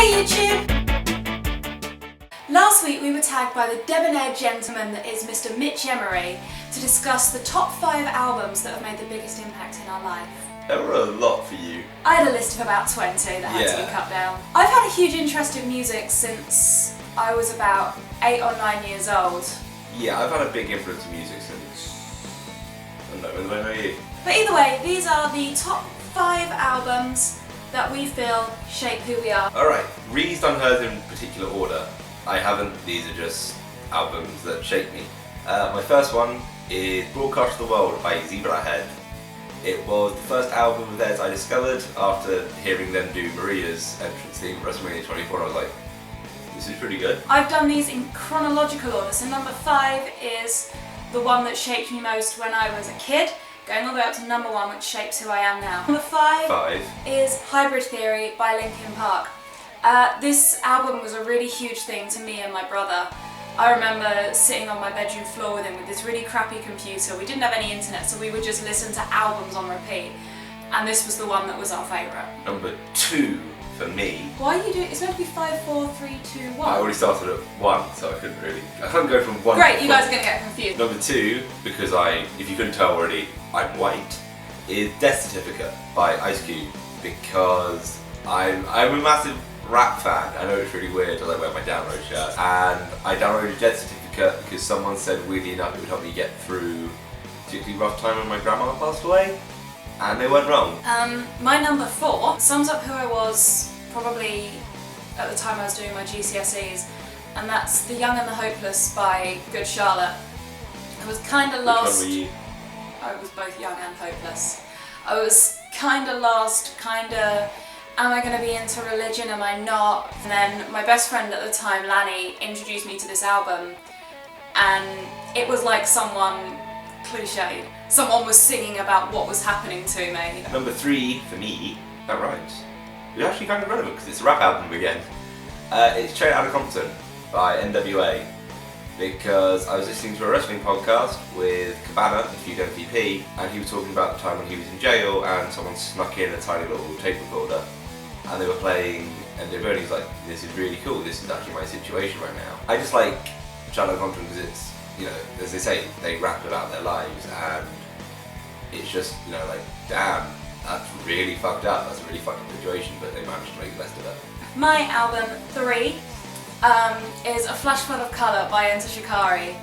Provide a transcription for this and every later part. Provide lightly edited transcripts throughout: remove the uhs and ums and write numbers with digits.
Hey YouTube! Last week we were tagged by the debonair gentleman that is Mr. Mitch Emery to discuss the top 5 albums that have made the biggest impact in our life. There were a lot for you. I had a list of about 20 that had to be cut down. I've had a huge interest in music since I was about 8 or 9 years old. Yeah, I've had a big influence in music since... I don't know, when did I know you? But either way, these are the top 5 albums that we feel shape who we are. Alright, Rhee's done hers in particular order. I haven't, these are just albums that shape me. My first one is Broadcast to the World by Zebrahead. It was the first album of theirs I discovered after hearing them do Maria's entrance theme at WrestleMania 24. I was like, this is pretty good. I've done these in chronological order, so number 5 is the one that shaped me most when I was a kid, going all the way up to number 1, which shapes who I am now. Number 5 is Hybrid Theory by Linkin Park. This album was a really huge thing to me and my brother. I remember sitting on my bedroom floor with him with this really crappy computer. We didn't have any internet, so we would just listen to albums on repeat. And this was the one that was our favourite. Number 2 for me. Why are you doing? It's meant to be 5, 4, 3, 2, 1. I already started at 1, so I couldn't go from 1 Great, to you 4. guys are going to get confused. Number 2, because if you couldn't tell already, I'm white, is Death Certificate by Ice Cube, because I'm a massive rap fan. I know it's really weird as I wear my download shirt, and I downloaded Death Certificate because someone said weirdly enough it would help me get through a particularly rough time when my grandma passed away, and they weren't wrong. My number 4 sums up who I was probably at the time I was doing my GCSEs, and that's The Young and the Hopeless by Good Charlotte. I was kind of lost. Which one were you? I was both young and hopeless. I was kind of lost, am I going to be into religion, am I not? And then my best friend at the time, Lanny, introduced me to this album, and it was like someone cliched. Someone was singing about what was happening to me. Number 3 for me, that rhymes. It's actually kind of relevant because it's a rap album again. It's Straight Outta Compton by NWA. Because I was listening to a wrestling podcast with Cabana, the Feud MVP, and he was talking about the time when he was in jail and someone snuck in a tiny little tape recorder and they were playing NWA, and he's like, this is really cool, this is actually my situation right now. I just like Straight Outta Compton because it's, you know, as they say, they rap about their lives, and it's just, you know, like, damn, that's really fucked up, that's a really fucked up situation, but they managed to make the best of it. My album 3 is A Flash Flood of Colour by Enter Shikari,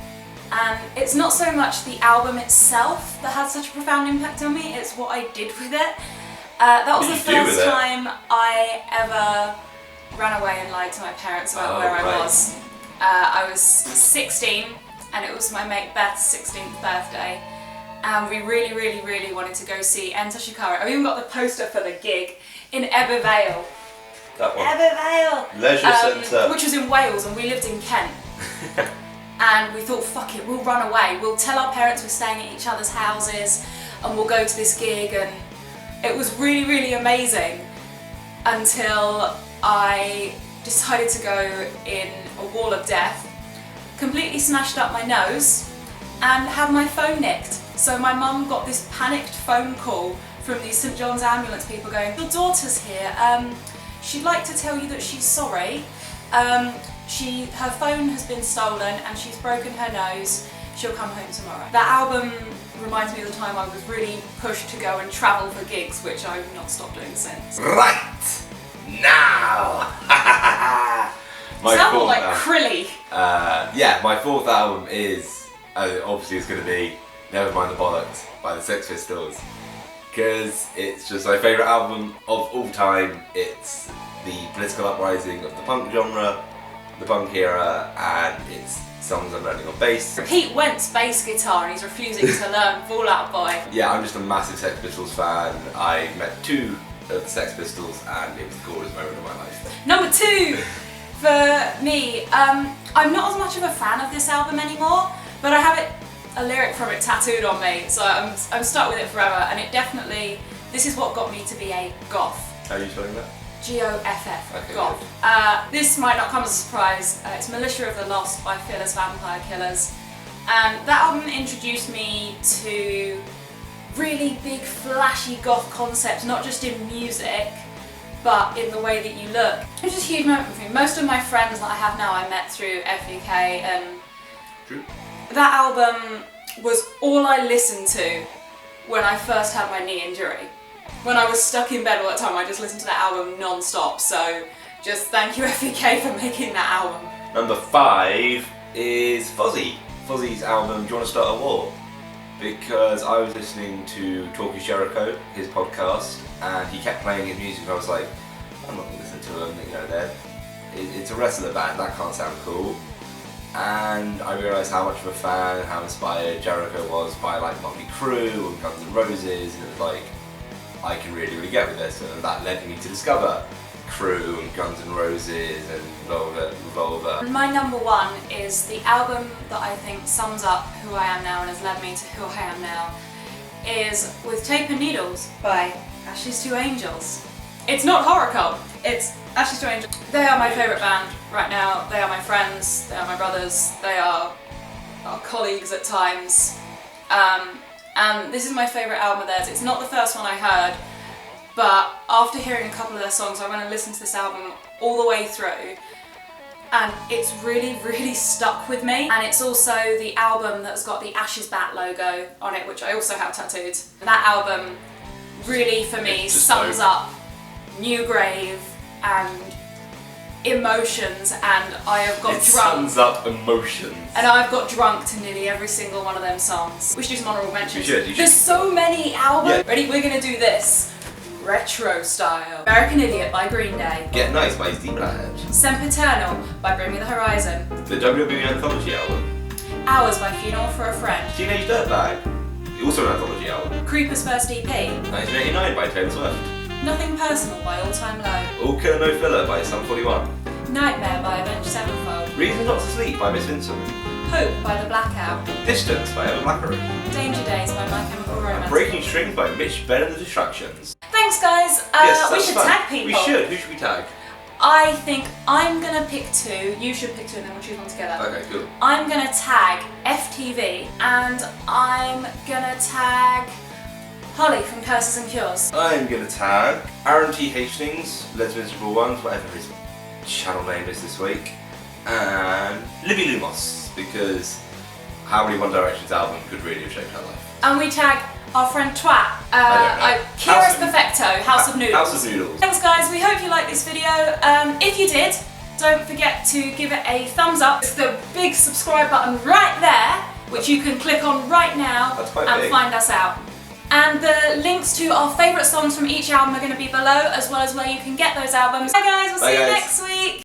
and it's not so much the album itself that had such a profound impact on me, it's what I did with it. That was the first time I ever ran away and lied to my parents about where I was. I was 16 and it was my mate Beth's 16th birthday, and we really wanted to go see Enter Shikari. I even got the poster for the gig in Ebbw Vale. That one. Ebbw Vale! Leisure Centre. Which was in Wales, and we lived in Kent. And we thought, fuck it, we'll run away. We'll tell our parents we're staying at each other's houses and we'll go to this gig. And it was really amazing until I decided to go in a wall of death, completely smashed up my nose and had my phone nicked. So my mum got this panicked phone call from these St John's ambulance people going, your daughter's here. She'd like to tell you that she's sorry. Her phone has been stolen and she's broken her nose. She'll come home tomorrow. That album reminds me of the time I was really pushed to go and travel for gigs, which I've not stopped doing since. Right now! Sound more like Crilly. Yeah, my 4th album is, obviously it's going to be Nevermind the Bollocks by the Sex Pistols. Because it's just my favourite album of all time. It's the political uprising of the punk genre, the punk era, and it's songs I'm learning on bass. Pete Wentz bass guitar and he's refusing to learn Fall Out Boy. Yeah, I'm just a massive Sex Pistols fan. I met 2 of the Sex Pistols and it was the coolest moment of my life. Number 2 for me, I'm not as much of a fan of this album anymore, but I have a lyric from it tattooed on me, so I'm stuck with it forever, and it definitely, this is what got me to be a goth. How are you spelling that? G-O-F-F, okay, goth. This might not come as a surprise, it's Militia of the Lost by Fearless Vampire Killers, and that album introduced me to really big flashy goth concepts, not just in music, but in the way that you look. It was just a huge moment for me. Most of my friends that I have now I met through FUK, and True. that album was all I listened to when I first had my knee injury. When I was stuck in bed all the time, I just listened to that album non-stop, so just thank you FUK for making that album. Number 5 is Fozzy. Fozzy's album, Do You Want to Start a War? Because I was listening to Talkish Jericho, his podcast, and he kept playing his music, and I was like, I'm not going to listen to him, you know, it's a wrestler band, that can't sound cool. And I realised how much of a fan, how inspired Jericho was by like Motley Crue and Guns N' Roses, and it was like, I can really get with this, and that led me to discover Crue and Guns N' Roses and Revolver. My number 1 is the album that I think sums up who I am now and has led me to who I am now, is With Tape and Needles by Ashes to Angels. It's not horrorcore, it's Ashes to Angels. They are my favourite band right now. They are my friends, they are my brothers, they are our colleagues at times. And this is my favourite album of theirs. It's not the first one I heard, but after hearing a couple of their songs I went and listened to this album all the way through, and it's really stuck with me. And it's also the album that's got the Ashes Bat logo on it, which I also have tattooed. That album really, for me, sums up New Grave and emotions, and I have got drunk. It sums up emotions. And I've got drunk to nearly every single one of them songs. We should do some honourable mentions. You should. There's so many albums. Yeah. Ready? We're gonna do this. Retro Style. American Idiot by Green Day. Get Nice by Steve Ladd. Sempiternal by Bring Me the Horizon. The WWE Anthology album. Hours by Funeral for a Friend. Teenage Dirtbag. Also an anthology album. Creeper's First EP. 1989 by Taylor Swift. Nothing Personal by All Time Low. All Killer No Filler by Sum 41. Nightmare by Avenged Sevenfold. Reasons Not to Sleep by Miss Vincent. Hope by The Blackout. Distance by Emma Blackery. Danger Days by My Chemical Romance. Breaking Strings by Mitch Ben and the Distractions. Thanks guys, Yes, we that's should fun. tag people. We should. Who should we tag? I think I'm gonna pick 2, you should pick 2 and then we'll choose one together. Okay, cool. I'm gonna tag FTV and I'm gonna tag Holly from Curses and Cures. I'm gonna tag Aaron T. Hastings, Les Miserable Ones, whatever his channel name is this week, and Libby Lumos, because how many One Direction's album could really have shaped her life. And we tag our friend Twat, Kira's Perfecto, House of Noodles. House of Noodles. Thanks guys, we hope you liked this video. If you did, don't forget to give it a thumbs up. It's the big subscribe button right there, which you can click on right now and find us out. And the links to our favourite songs from each album are going to be below, as well as where you can get those albums. Bye guys, we'll see you next week.